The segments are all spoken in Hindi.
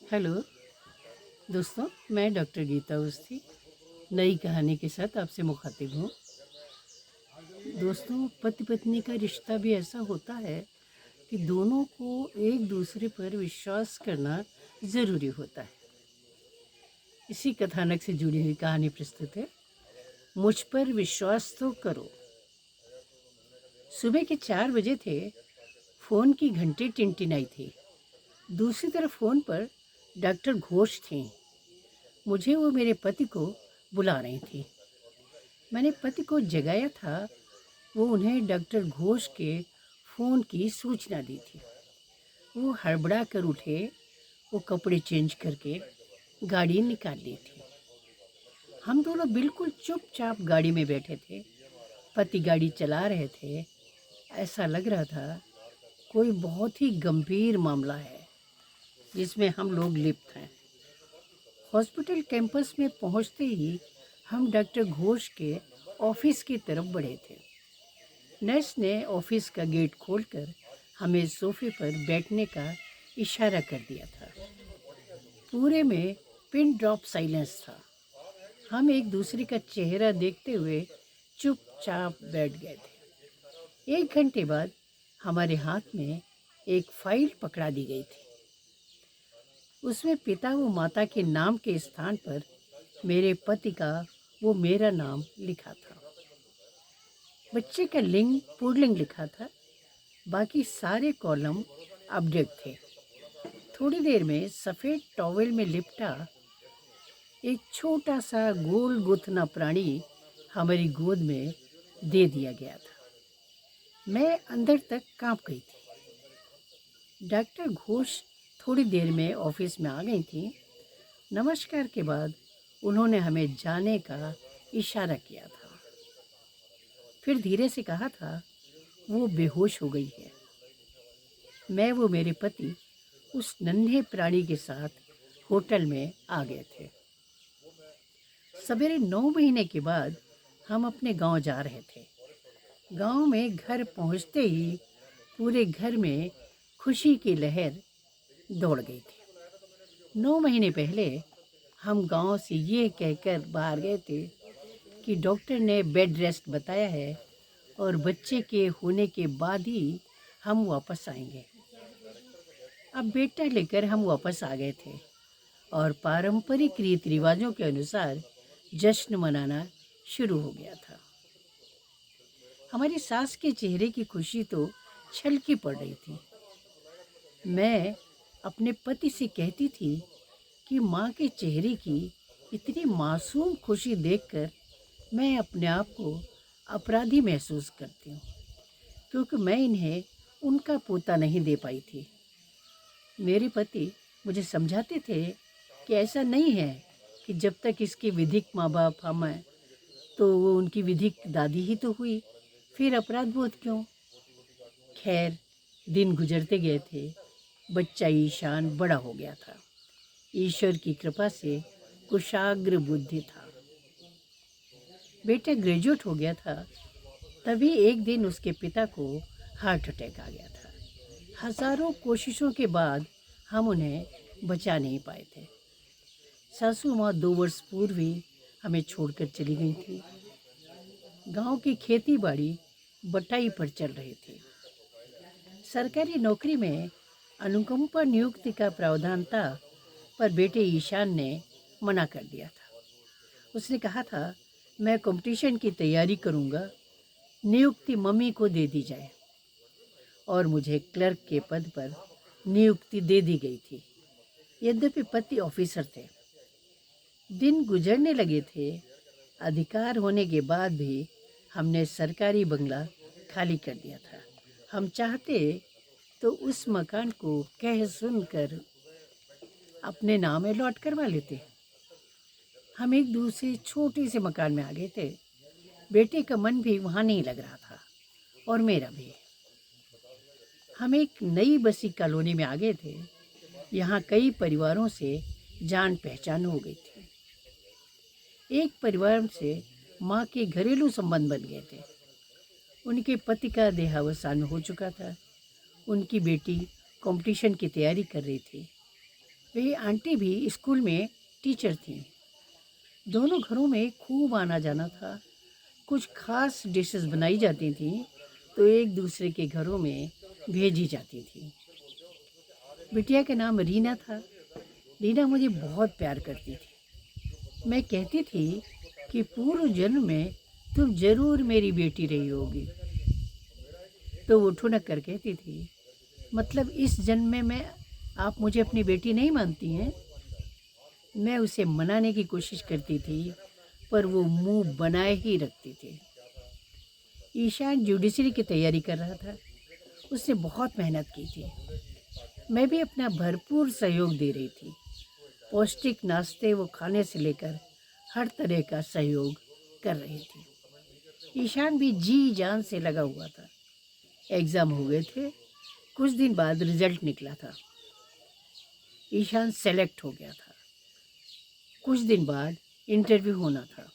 हेलो दोस्तों, मैं डॉक्टर गीता अवस्थी नई कहानी के साथ आपसे मुखातिब हूँ। दोस्तों, पति पत्नी का रिश्ता भी ऐसा होता है कि दोनों को एक दूसरे पर विश्वास करना ज़रूरी होता है। इसी कथानक से जुड़ी हुई कहानी प्रस्तुत है। मुझ पर विश्वास तो करो। सुबह के 4 बजे थे। फ़ोन की घंटी टिनटिनाई थी। दूसरी तरफ फ़ोन पर डॉक्टर घोष थीं। मुझे वो मेरे पति को बुला रही थी। मैंने पति को जगाया था। वो उन्हें डॉक्टर घोष के फ़ोन की सूचना दी थी। वो हड़बड़ा कर उठे। वो कपड़े चेंज करके गाड़ी निकाल ली थी। हम दोनों बिल्कुल चुपचाप गाड़ी में बैठे थे। पति गाड़ी चला रहे थे। ऐसा लग रहा था कोई बहुत ही गंभीर मामला है जिसमें हम लोग लिप्त हैं। हॉस्पिटल कैंपस में पहुंचते ही हम डॉक्टर घोष के ऑफिस की तरफ बढ़े थे। नर्स ने ऑफिस का गेट खोलकर हमें सोफे पर बैठने का इशारा कर दिया था। पूरे में पिन ड्रॉप साइलेंस था। हम एक दूसरे का चेहरा देखते हुए चुपचाप बैठ गए थे। 1 घंटे बाद हमारे हाथ में एक फाइल पकड़ा दी गई थी। उसमें पिता व माता के नाम के स्थान पर मेरे पति का वो मेरा नाम लिखा था। बच्चे का लिंग पुल्लिंग लिखा था। बाकी सारे कॉलम अपडेट थे। थोड़ी देर में सफ़ेद टॉवेल में लिपटा एक छोटा सा गोल गुथना प्राणी हमारी गोद में दे दिया गया था। मैं अंदर तक कांप गई थी। डॉक्टर घोष थोड़ी देर में ऑफिस में आ गई थी। नमस्कार के बाद उन्होंने हमें जाने का इशारा किया था। फिर धीरे से कहा था, वो बेहोश हो गई है। मैं वो मेरे पति उस नन्हे प्राणी के साथ होटल में आ गए थे। सवेरे 9 महीने के बाद हम अपने गांव जा रहे थे। गांव में घर पहुंचते ही पूरे घर में खुशी की लहर दौड़ गई थी। 9 महीने पहले हम गांव से ये कहकर बाहर गए थे कि डॉक्टर ने बेड रेस्ट बताया है और बच्चे के होने के बाद ही हम वापस आएंगे। अब बेटा लेकर हम वापस आ गए थे और पारंपरिक रीति रिवाजों के अनुसार जश्न मनाना शुरू हो गया था। हमारी सास के चेहरे की खुशी तो छलकी पड़ रही थी। मैं अपने पति से कहती थी कि माँ के चेहरे की इतनी मासूम खुशी देखकर मैं अपने आप को अपराधी महसूस करती हूँ, क्योंकि मैं इन्हें उनका पोता नहीं दे पाई थी। मेरे पति मुझे समझाते थे कि ऐसा नहीं है कि जब तक इसके विधिक माँ बाप हम हैं तो वो उनकी विधिक दादी ही तो हुई, फिर अपराध बोध क्यों। खैर, दिन गुजरते गए थे। बच्चा ईशान बड़ा हो गया था। ईश्वर की कृपा से कुशाग्र बुद्धि था। बेटा ग्रेजुएट हो गया था। तभी एक दिन उसके पिता को हार्ट अटैक आ गया था। हजारों कोशिशों के बाद हम उन्हें बचा नहीं पाए थे। सासू माँ 2 वर्ष पूर्व ही हमें छोड़कर चली गई थी। गांव की खेती बाड़ी बटाई पर चल रही थी। सरकारी नौकरी में अनुकंपा नियुक्ति का प्रावधान था, पर बेटे ईशान ने मना कर दिया था। उसने कहा था, मैं कंपटीशन की तैयारी करूंगा, नियुक्ति मम्मी को दे दी जाए। और मुझे क्लर्क के पद पर नियुक्ति दे दी गई थी। यद्यपि पति ऑफिसर थे। दिन गुजरने लगे थे। अधिकार होने के बाद भी हमने सरकारी बंगला खाली कर दिया था। हम चाहते तो उस मकान को कह सुनकर अपने नाम में लॉट करवा लेते। हम एक दूसरे छोटे से मकान में आ गए थे। बेटे का मन भी वहाँ नहीं लग रहा था और मेरा भी। हम एक नई बसी कॉलोनी में आ गए थे। यहाँ कई परिवारों से जान पहचान हो गई थी। एक परिवार से माँ के घरेलू संबंध बन गए थे। उनके पति का देहावसान हो चुका था। उनकी बेटी कंपटीशन की तैयारी कर रही थी। वे आंटी भी स्कूल में टीचर थीं। दोनों घरों में खूब आना जाना था। कुछ खास डिशेस बनाई जाती थीं तो एक दूसरे के घरों में भेजी जाती थी। बिटिया का नाम रीना था। रीना मुझे बहुत प्यार करती थी। मैं कहती थी कि पूर्व जन्म में तुम जरूर मेरी बेटी रही होगी। तो वो ठुनक कर कहती थी, मतलब इस जन्म में आप मुझे अपनी बेटी नहीं मानती हैं? मैं उसे मनाने की कोशिश करती थी पर वो मुंह बनाए ही रखती थी। ईशान जुडिशरी की तैयारी कर रहा था। उसने बहुत मेहनत की थी। मैं भी अपना भरपूर सहयोग दे रही थी। पौष्टिक नाश्ते वो खाने से लेकर हर तरह का सहयोग कर रही थी। ईशान भी जी जान से लगा हुआ था। एग्ज़ाम हो गए थे। कुछ दिन बाद रिजल्ट निकला था। ईशान सेलेक्ट हो गया था। कुछ दिन बाद इंटरव्यू होना था।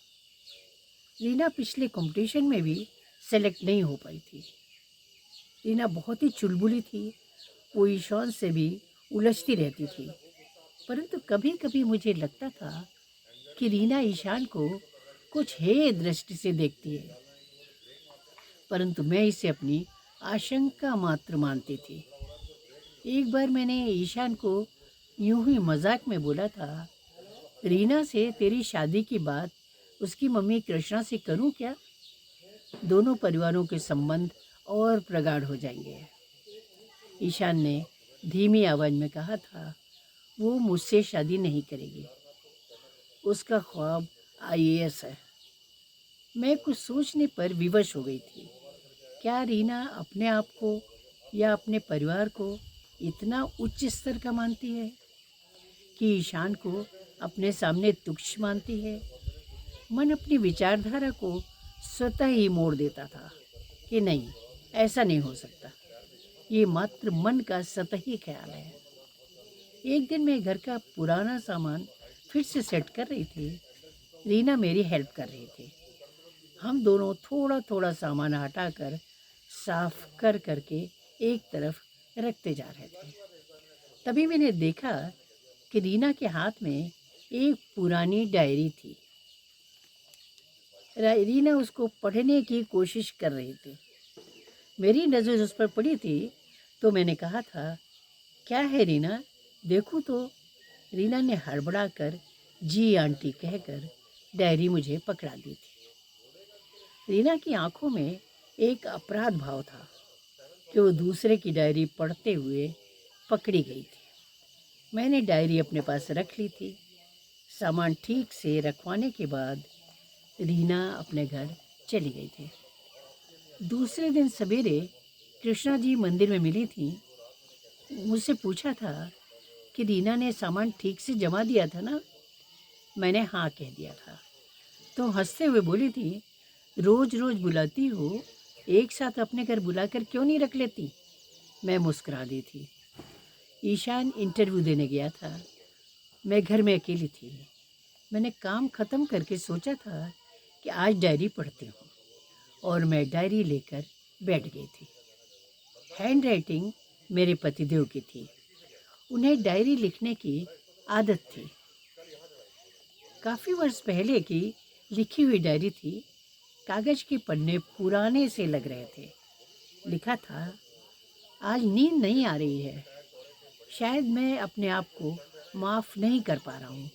रीना पिछले कंपटीशन में भी सेलेक्ट नहीं हो पाई थी। रीना बहुत ही चुलबुली थी। वो ईशान से भी उलझती रहती थी। परंतु कभी कभी मुझे लगता था कि रीना ईशान को कुछ हे दृष्टि से देखती है, परंतु मैं इसे अपनी आशंका मात्र मानती थी। एक बार मैंने ईशान को यूं ही मजाक में बोला था, रीना से तेरी शादी की बात उसकी मम्मी कृष्णा से करूं क्या? दोनों परिवारों के संबंध और प्रगाढ़ हो जाएंगे। ईशान ने धीमी आवाज में कहा था, वो मुझसे शादी नहीं करेगी। उसका ख्वाब आईएएस है। मैं कुछ सोचने पर विवश हो गई थी। क्या रीना अपने आप को या अपने परिवार को इतना उच्च स्तर का मानती है कि ईशान को अपने सामने तुच्छ मानती है? मन अपनी विचारधारा को स्वतः ही मोड़ देता था कि नहीं, ऐसा नहीं हो सकता। ये मात्र मन का सतही ख्याल है। एक दिन मैं घर का पुराना सामान फिर से सेट कर रही थी। रीना मेरी हेल्प कर रही थी। हम दोनों थोड़ा थोड़ा सामान हटाकर साफ कर करके एक तरफ रखते जा रहे थे। तभी मैंने देखा कि रीना के हाथ में एक पुरानी डायरी थी। रीना उसको पढ़ने की कोशिश कर रही थी। मेरी नज़र उस पर पड़ी थी तो मैंने कहा था, क्या है रीना, देखूं तो। रीना ने हड़बड़ा कर जी आंटी कहकर डायरी मुझे पकड़ा दी थी। रीना की आंखों में एक अपराध भाव था कि वो दूसरे की डायरी पढ़ते हुए पकड़ी गई थी। मैंने डायरी अपने पास रख ली थी। सामान ठीक से रखवाने के बाद रीना अपने घर चली गई थी। दूसरे दिन सवेरे कृष्णा जी मंदिर में मिली थी। मुझसे पूछा था कि रीना ने सामान ठीक से जमा दिया था ना? मैंने हाँ कह दिया था। तो हंसते हुए बोली थी, रोज रोज बुलाती हो, एक साथ अपने घर बुलाकर क्यों नहीं रख लेती? मैं मुस्कुरा दी थी। ईशान इंटरव्यू देने गया था। मैं घर में अकेली थी। मैंने काम ख़त्म करके सोचा था कि आज डायरी पढ़ती हूँ, और मैं डायरी लेकर बैठ गई थी। हैंड राइटिंग मेरे पतिदेव की थी। उन्हें डायरी लिखने की आदत थी। काफ़ी वर्ष पहले की लिखी हुई डायरी थी। कागज़ के पन्ने पुराने से लग रहे थे। लिखा था, आज नींद नहीं आ रही है। शायद मैं अपने आप को माफ़ नहीं कर पा रहा हूँ।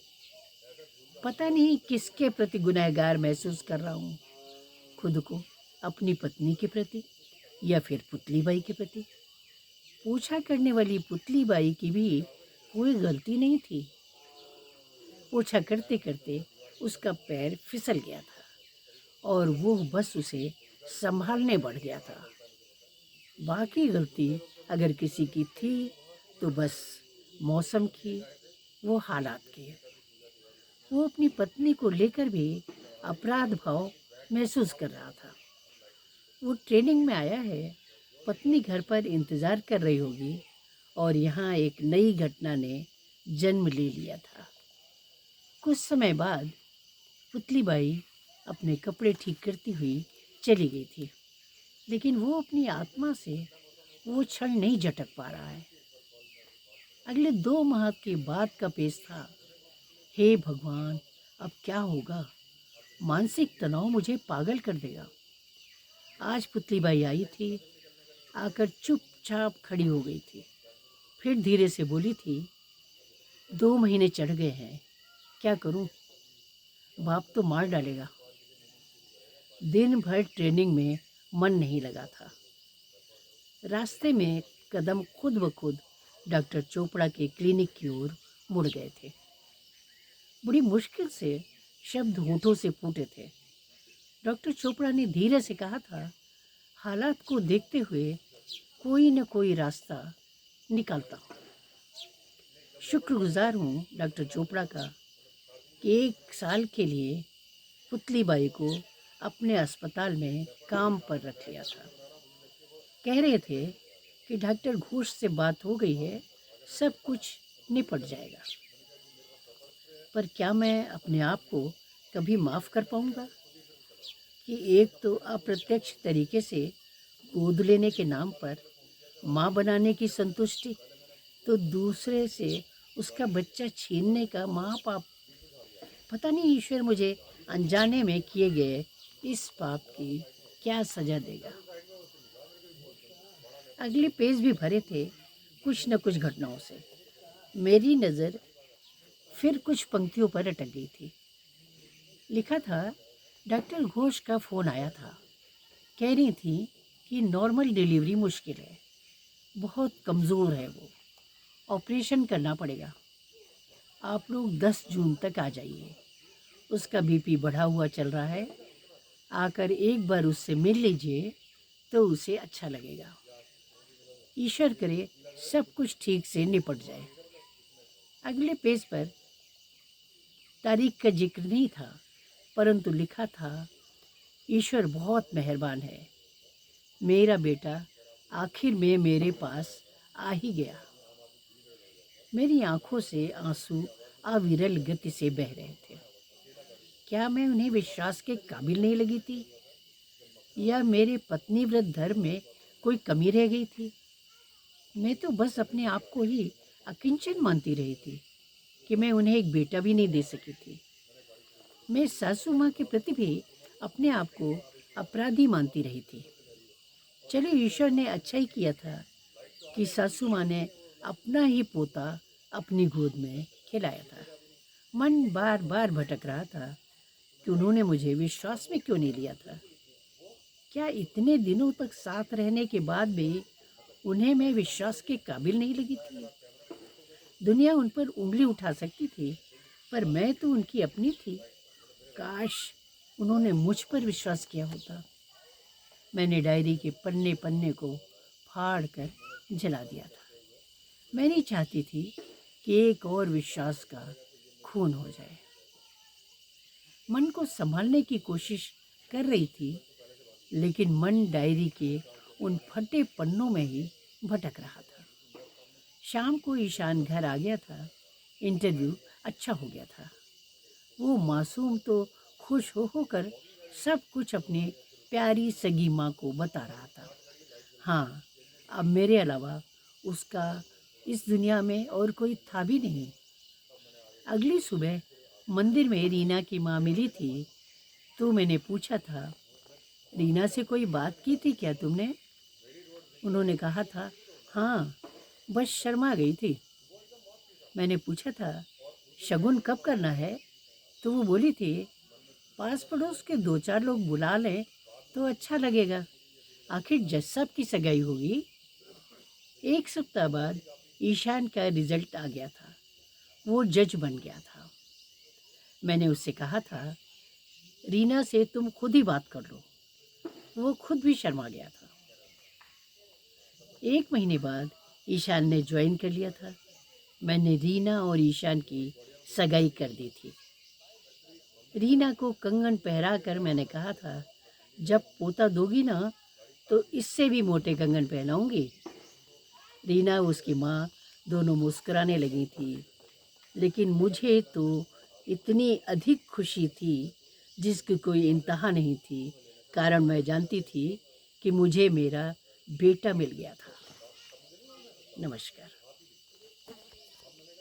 पता नहीं किसके प्रति गुनहगार महसूस कर रहा हूँ। खुद को, अपनी पत्नी के प्रति, या फिर पुतली बाई के प्रति। पूछा करने वाली पुतली बाई की भी कोई गलती नहीं थी। पूछा करते करते उसका पैर फिसल गया था और वो बस उसे संभालने बढ़ गया था। बाकी गलती अगर किसी की थी तो बस मौसम की, वो हालात की। वो अपनी पत्नी को लेकर भी अपराध भाव महसूस कर रहा था। वो ट्रेनिंग में आया है, पत्नी घर पर इंतज़ार कर रही होगी, और यहाँ एक नई घटना ने जन्म ले लिया था। कुछ समय बाद पुतली बाई अपने कपड़े ठीक करती हुई चली गई थी, लेकिन वो अपनी आत्मा से वो क्षण नहीं झटक पा रहा है। अगले 2 माह के बाद का पेश था। हे भगवान, अब क्या होगा? मानसिक तनाव मुझे पागल कर देगा। आज पुतलीबाई आई थी, आकर चुपचाप खड़ी हो गई थी। फिर धीरे से बोली थी, 2 महीने चढ़ गए हैं, क्या करूं? बाप तो मार डालेगा। दिन भर ट्रेनिंग में मन नहीं लगा था। रास्ते में कदम खुद ब खुद डॉक्टर चोपड़ा के क्लिनिक की ओर मुड़ गए थे। बड़ी मुश्किल से शब्द होठों से फूटे थे। डॉक्टर चोपड़ा ने धीरे से कहा था, हालात को देखते हुए कोई न कोई रास्ता निकालता हूँ। शुक्रगुजार हूँ डॉक्टर चोपड़ा का कि 1 साल के लिए पुतलीबाई को अपने अस्पताल में काम पर रख लिया था। कह रहे थे कि डॉक्टर घोष से बात हो गई है, सब कुछ निपट जाएगा। पर क्या मैं अपने आप को कभी माफ़ कर पाऊँगा कि एक तो अप्रत्यक्ष तरीके से गोद लेने के नाम पर माँ बनाने की संतुष्टि, तो दूसरे से उसका बच्चा छीनने का महापाप। पता नहीं ईश्वर मुझे अनजाने में किए गए इस पाप की क्या सज़ा देगा। अगले पेज भी भरे थे कुछ न कुछ घटनाओं से। मेरी नज़र फिर कुछ पंक्तियों पर अटक गई थी। लिखा था, डॉक्टर घोष का फ़ोन आया था। कह रही थी कि नॉर्मल डिलीवरी मुश्किल है, बहुत कमज़ोर है वो, ऑपरेशन करना पड़ेगा। आप लोग 10 जून तक आ जाइए। उसका बीपी बढ़ा हुआ चल रहा है, आकर एक बार उससे मिल लीजिए तो उसे अच्छा लगेगा। ईश्वर करे सब कुछ ठीक से निपट जाए। अगले पेज पर तारीख का जिक्र नहीं था, परंतु लिखा था, ईश्वर बहुत मेहरबान है, मेरा बेटा आखिर में मेरे पास आ ही गया। मेरी आंखों से आंसू अविरल गति से बह रहे थे। क्या मैं उन्हें विश्वास के काबिल नहीं लगी थी, या मेरे पत्नी व्रत धर्म में कोई कमी रह गई थी? मैं तो बस अपने आप को ही अकिंचन मानती रही थी कि मैं उन्हें एक बेटा भी नहीं दे सकी थी। मैं सासू माँ के प्रति भी अपने आप को अपराधी मानती रही थी। चलो, ईश्वर ने अच्छा ही किया था कि सासू माँ ने अपना ही पोता अपनी गोद में खिलाया था। मन बार बार भटक रहा था कि उन्होंने मुझे विश्वास में क्यों नहीं लिया था। क्या इतने दिनों तक साथ रहने के बाद भी उन्हें मैं विश्वास के काबिल नहीं लगी थी? दुनिया उन पर उंगली उठा सकती थी, पर मैं तो उनकी अपनी थी। काश उन्होंने मुझ पर विश्वास किया होता। मैंने डायरी के पन्ने पन्ने को फाड़ कर जला दिया था। मैं नहीं चाहती थी कि एक और विश्वास का खून हो जाए। मन को संभालने की कोशिश कर रही थी, लेकिन मन डायरी के उन फटे पन्नों में ही भटक रहा था। शाम को ईशान घर आ गया था। इंटरव्यू अच्छा हो गया था। वो मासूम तो खुश हो होकर सब कुछ अपनी प्यारी सगी माँ को बता रहा था। हाँ, अब मेरे अलावा उसका इस दुनिया में और कोई था भी नहीं। अगली सुबह मंदिर में रीना की माँ मिली थी, तो मैंने पूछा था, रीना से कोई बात की थी क्या तुमने? उन्होंने कहा था, हाँ, बस शर्मा गई थी। मैंने पूछा था, शगुन कब करना है? तो वो बोली थी, पास पड़ोस के 2-4 लोग बुला लें तो अच्छा लगेगा, आखिर जज साहब की सगाई होगी। 1 सप्ताह बाद ईशान का रिजल्ट आ गया था। वो जज बन गया था। मैंने उससे कहा था, रीना से तुम खुद ही बात कर लो। वो खुद भी शर्मा गया था। 1 महीने बाद ईशान ने ज्वाइन कर लिया था। मैंने रीना और ईशान की सगाई कर दी थी। रीना को कंगन पहरा कर मैंने कहा था, जब पोता दोगी ना तो इससे भी मोटे कंगन पहनाऊंगी। रीना और उसकी माँ दोनों मुस्कुराने लगी थी, लेकिन मुझे तो इतनी अधिक खुशी थी जिसकी कोई इंतहा नहीं थी, कारण मैं जानती थी कि मुझे मेरा बेटा मिल गया था। नमस्कार।